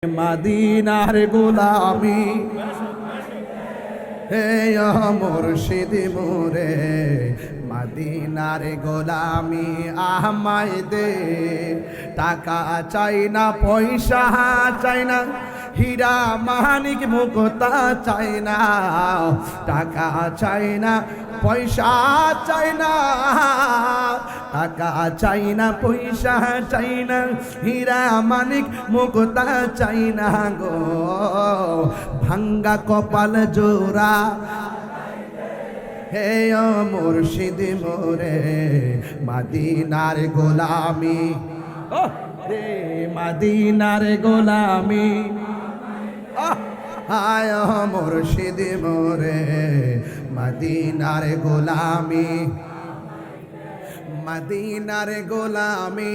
মদিনার গোলামি হে মুর্শিদ মোরে মদিনার গোলামি আমায় দে টাকা চাই না পয়সা চাই না হীরা মানিক মুক্তা চাই না টাকা চাই না পয়সা চাই না টাকা চাই না পয়সা চাই না হীরা মানিক মুক্তা চাই না গো ভাঙ্গা কপাল জোড়া হে মুর্শিদ মোরে মদিনার গোলামি রে মদিনার গোলামি আয় মুর্শিদ মোরে মদিনার গোলামি মদিনার গোলামি